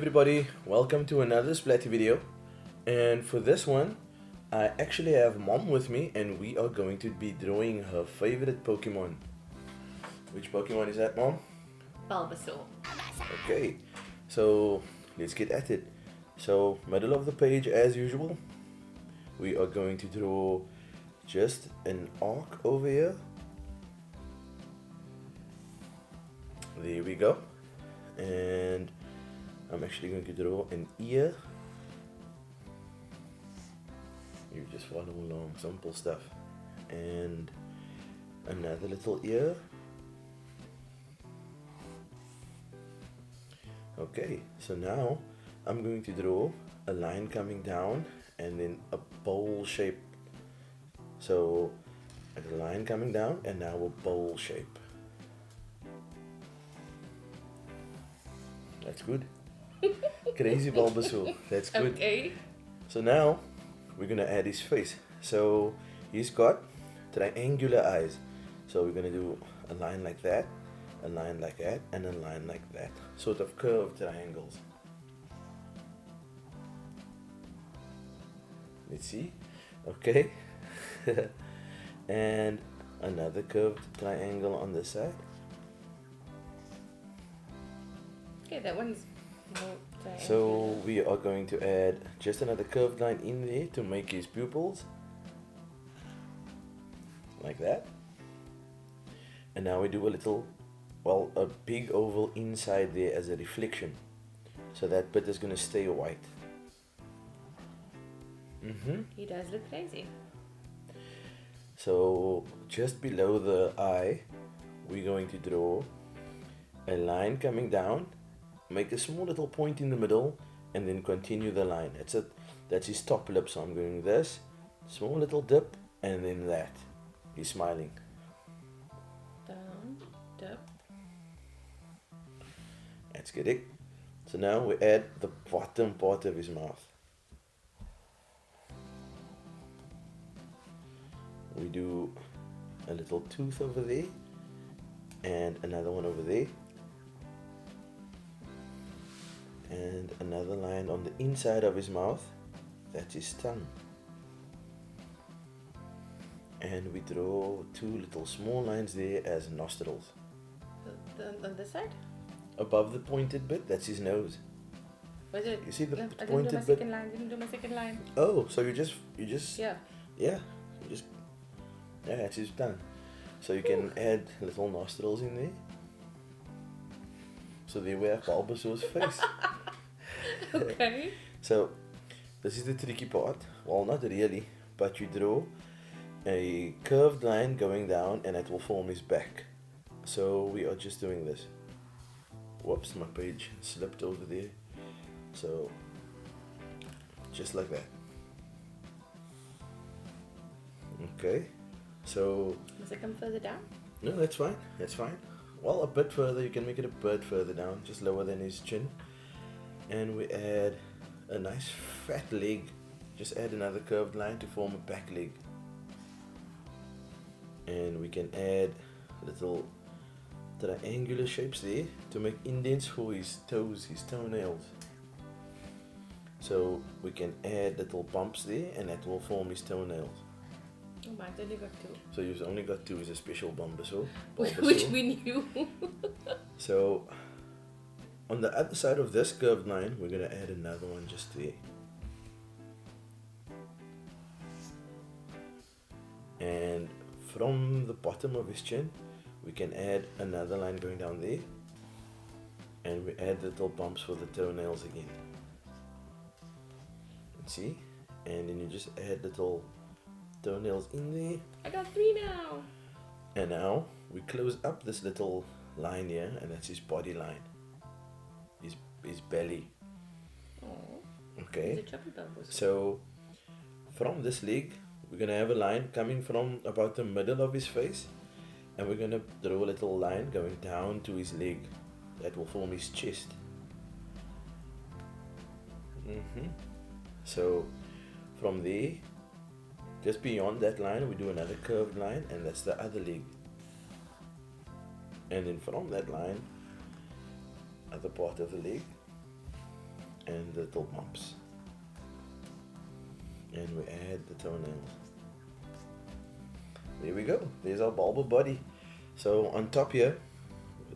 everybody, welcome to another Splatty video. And for this one, I actually have Mom with me and we are going to be drawing her favorite Pokemon. Which Pokemon is that, Mom? Bulbasaur. Okay, so let's get at it. So, middle of the page as usual, we are going to draw just an arc over here. There we go. And I'm actually going to draw an ear. You just follow along, simple stuff. And another little ear. Okay, so now I'm going to draw a line coming down and then a bowl shape. So a line coming down and now a bowl shape. That's good. Crazy Bulbasaur. That's good. Okay. So now we're gonna add his face. So he's got triangular eyes. So we're gonna do a line like that, a line like that, and a line like that. Sort of curved triangles. Let's see. Okay. And another curved triangle on this side. Okay, that one's more triangular. So we are going to add just another curved line in there to make his pupils. Like that. And now we do a little, well, a big oval inside there as a reflection. So that bit is going to stay white. He does look crazy. So just below the eye, we're going to draw a line coming down, make a small little point in the middle, and then continue the line. That's it. That's his top lip. So I'm doing this, small little dip, and then that. He's smiling. Down, dip. That's correct. So now we add the bottom part of his mouth. We do a little tooth over there and another one over there and another line on the inside of his mouth. That's his tongue. And we draw two little small lines there as nostrils. On this side? Above the pointed bit, that's his nose. Was it? You see the I didn't do my pointed bit? second line. Didn't do my second line. Oh, so you just Yeah. yeah, it's his tongue. So you can add little nostrils in there. So there we have Bulbasaur's face. Okay. So this is the tricky part. Well, not really, but you draw a curved line going down and it will form his back. So we are just doing this. Whoops, my page slipped over there. So just like that. Okay. So Must it come further down? no, that's fine. That's fine. Well, a bit further. You can make it a bit further down, just lower than his chin. And we add a nice fat leg. Just add another curved line to form a back leg. And we can add little triangular shapes there to make indents for his toes, his toenails. So we can add little bumps there and that will form his toenails. Oh, mine's only got two. So you've only got two as a special Bulbasaur. Which we knew. So on the other side of this curved line, we're going to add another one just there. And from the bottom of his chin, we can add another line going down there. And we add little bumps for the toenails again. See? And then you just add little toenails in there. I got three now. And now we close up this little line here, and that's his body line. His belly. Oh. Okay. He's a chubby Bulbasaur. So from this leg, we're gonna have a line coming from about the middle of his face, and we're gonna draw a little line going down to his leg. That will form his chest. So from there, just beyond that line, we do another curved line, and that's the other leg. And then from that line, other part of the leg, and the little bumps. And we add the toenails. There we go. There's our bulb body. So on top here,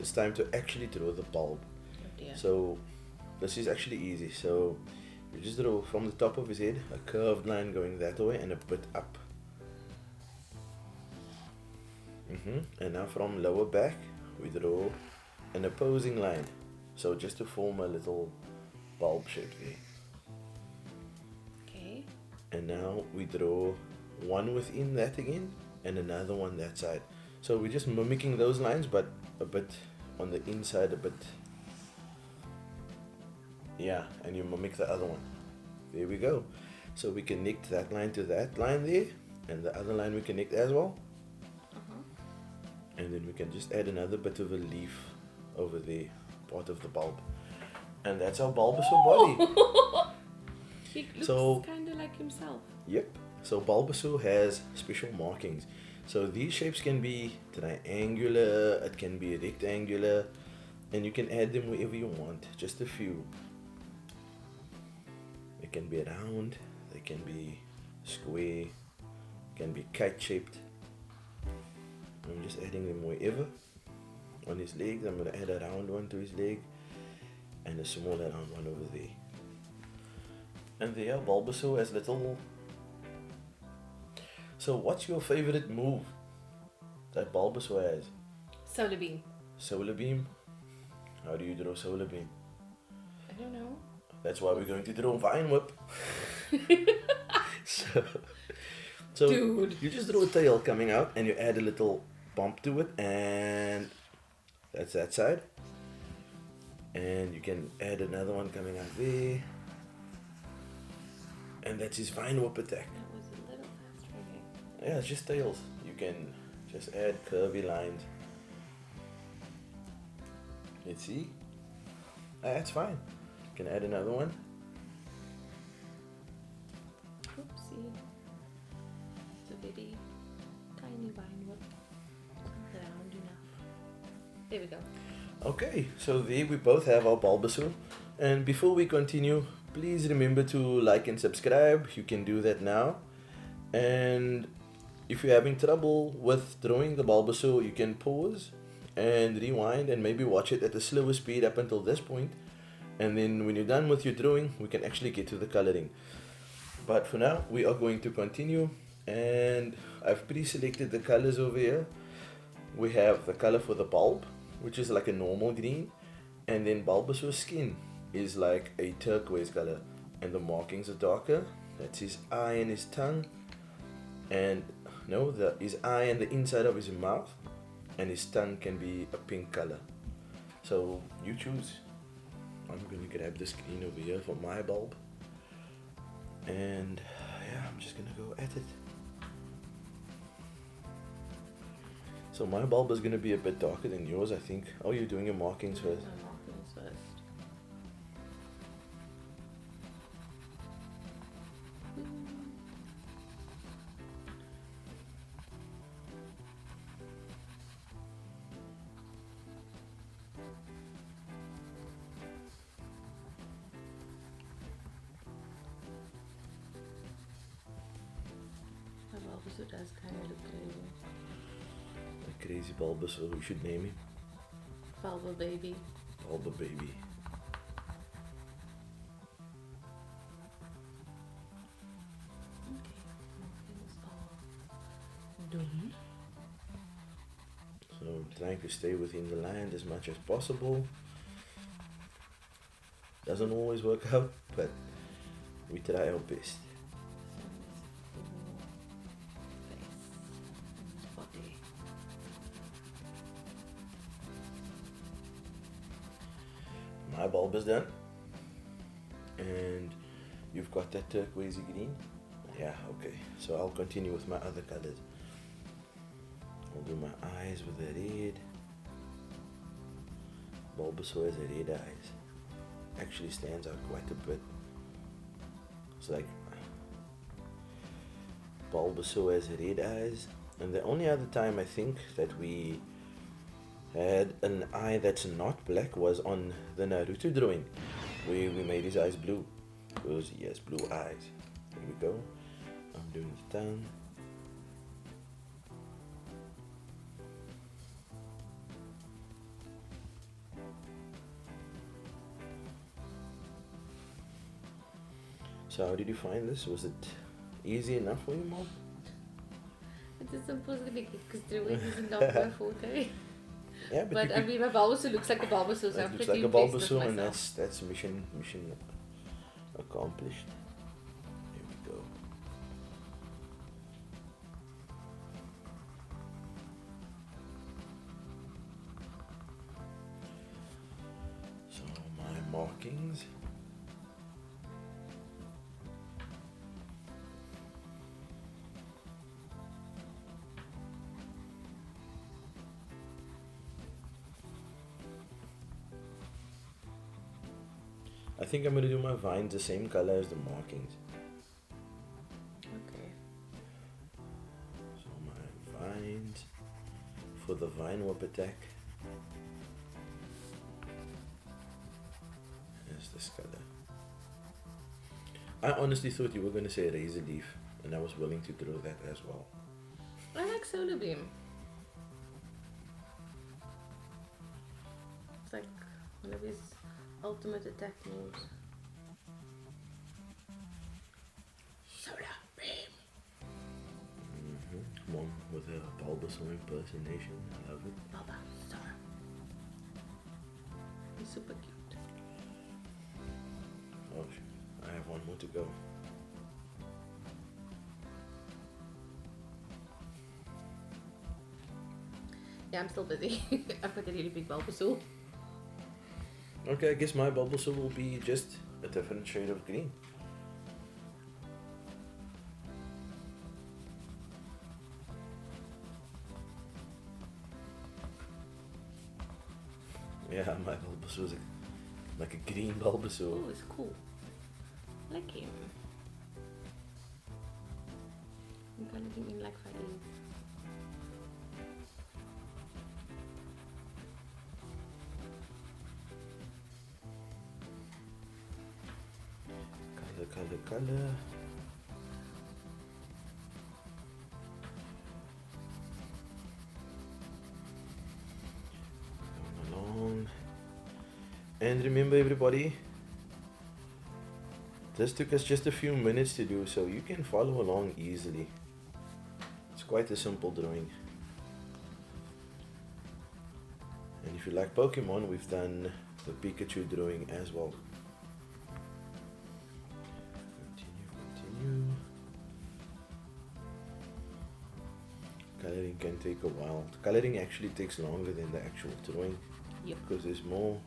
it's time to actually draw the bulb. Oh dear. So this is actually easy. So you just draw from the top of his head a curved line going that way and a bit up. And now from lower back, we draw an opposing line. So just to form a little bulb shape there. Okay. And now we draw one within that again and another one that side. So we're just mimicking those lines, but a bit on the inside, a bit. Yeah, and you mimic the other one. There we go. So we connect that line to that line there, and the other line we connect as well. And then we can just add another bit of a leaf over there, part of the bulb. And that's our Bulbasaur body. He looks So- kind of like himself. Yep. So Bulbasaur has special markings. So these shapes can be triangular, it can be rectangular, and you can add them wherever you want, just a few. They can be round, they can be square, can be kite shaped. I'm just adding them wherever. On his legs, I'm going to add a round one to his leg and a smaller round one over there. And there, Bulbasaur has little. So, what's your favorite move that Bulbasaur has? Solar beam. Solar Beam? How do you draw Solar Beam? I don't know. That's why we're going to draw Vine Whip. so Dude. you just draw a tail coming out and you add a little bump to it, and that's that side. And you can add another one coming out there. And that's his Vine Whip attack. That was a little frustrating. Yeah, it's just tails. You can just add curvy lines. Let's see. That's fine. You can add another one. Oopsie. It's a very tiny vine whip. Round enough. There we go. Okay, so there we both have our Bulbasaur. And before we continue, please remember to like and subscribe. You can do that now. And if you're having trouble with drawing the Bulbasaur, you can pause and rewind and maybe watch it at a slower speed up until this point. And then when you're done with your drawing, we can actually get to the coloring. But for now, we are going to continue. And I've pre-selected the colors over here. We have the color for the bulb, which is like a normal green. And then Bulbasaur's skin is like a turquoise color. And the markings are darker. That's his eye and his tongue. And no, his eye and the inside of his mouth. And his tongue can be a pink color. So you choose. I'm going to grab the screen over here for my bulb. And yeah, I'm just going to go at it. So my bulb is going to be a bit darker than yours, I think. Oh, you're doing your markings first. My markings first. My Bulbasaur does kind of look crazy. A crazy Bulbasaur, we should name him. Bulba baby. Bulba baby. Okay. Markings are done. So I'm trying to stay within the line as much as possible. Doesn't always work out, but we try our best. My bulb is done. And you've got that turquoisey green? Yeah, okay. So I'll continue with my other colors. I'll do my eyes with the red. Bulbasaur has a red eyes. Actually stands out quite a bit. It's like Bulbasaur has red eyes. And the only other time I think that we had an eye that's not black was on the Naruto drawing. we made his eyes blue because he has blue eyes. There we go. I'm doing the tongue. So how did you find this? Was it easy enough for you, Mom? It is supposed to be because drawing isn't not my forte. Yeah, But you I could, mean, my Bulbasaur looks like a Bulbasaur, so it I'm looks pretty like a impressed with Bulbasaur, and myself. that's mission accomplished. Here we go. So my markings. I think I'm gonna do my vines the same color as the markings. Okay. So my vines for the vine whip attack is this color. I honestly thought you were gonna say razor leaf, and I was willing to draw that as well. I like Solar Beam. It's like one of his ultimate attack moves. Solar Beam. One with a Bulbasaur impersonation. I love it. Bulbasaur. He's super cute. Oh, I have one more to go. Yeah, I'm still busy. I've got a really big Bulbasaur. Okay, I guess my Bulbasaur will be just a different shade of green. Yeah, my Bulbasaur is like a green Bulbasaur. Oh, it's cool. I like him. I'm kind of thinking like fighting. Color. Going along. And remember, everybody, this took us just a few minutes to do, so you can follow along easily. It's quite a simple drawing. And if you like Pokemon, we've done the Pikachu drawing as well. Continue. Coloring can take a while. Coloring actually takes longer than the actual drawing. Yep. Because there's more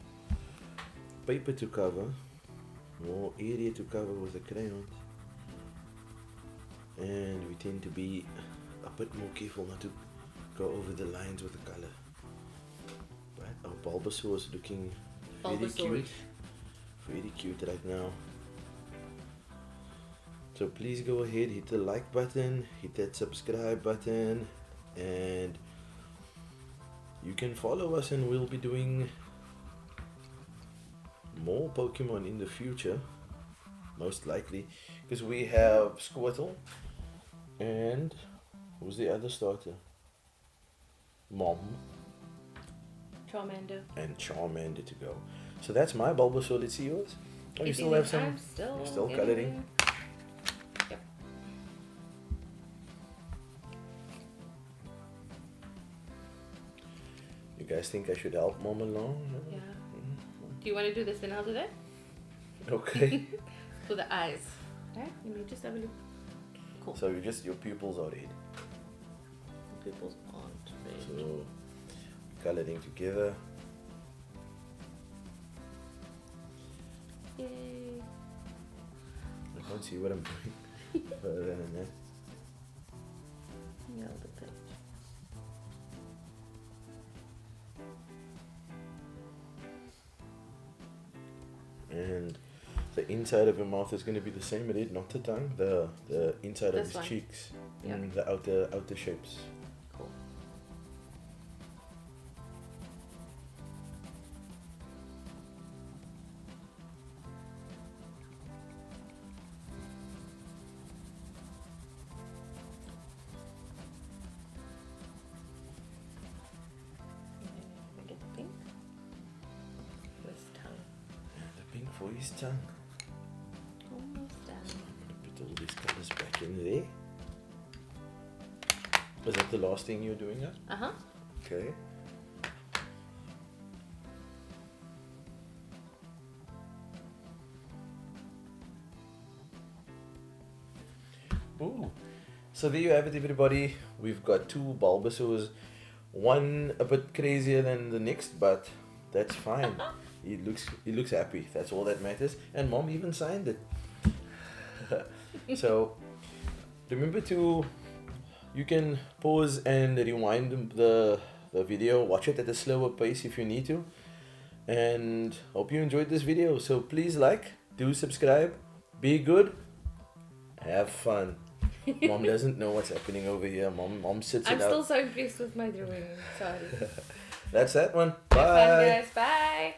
paper to cover, more area to cover with the crayons, and we tend to be a bit more careful not to go over the lines with the color. But our Bulbasaur is looking Bulbasaur. very cute right now. So please go ahead, hit the like button, hit that subscribe button, and you can follow us, and we'll be doing more Pokemon in the future, most likely, because we have Squirtle and who's the other starter? Mom Charmander. and Charmander to go. So that's my Bulbasaur. Let's see yours. Oh, you still have some? I'm still, You're still getting coloring? there. Yep. You guys think I should help Mom along? Yeah. Do you want to do this and I'll do that? Okay. For the eyes. Right? Let me just have a look. Cool. So your pupils are red. People's aren't red. So coloring together. Yay. I can't see what I'm doing. Other than that. Yeah, the page. And the inside of your mouth is going to be the same red, not the tongue, the inside This of his one. cheeks, Yep. the outer shapes. Cool. his tongue. Almost done. Put all these colors back in there. Is that the last thing you're doing now? Uh-huh. Okay. Ooh. So there you have it, everybody. We've got 2 Bulbasaurs. One a bit crazier than the next, but that's fine. He looks happy. That's all that matters. And Mom even signed it. So remember to, you can pause and rewind the video. Watch it at a slower pace if you need to. And hope you enjoyed this video. So please like, do subscribe, be good, have fun. Mom doesn't know what's happening over here. Mom sits it I'm out. still so impressed with my drawing. Sorry. That's that one. Have fun, Bye. guys. Bye.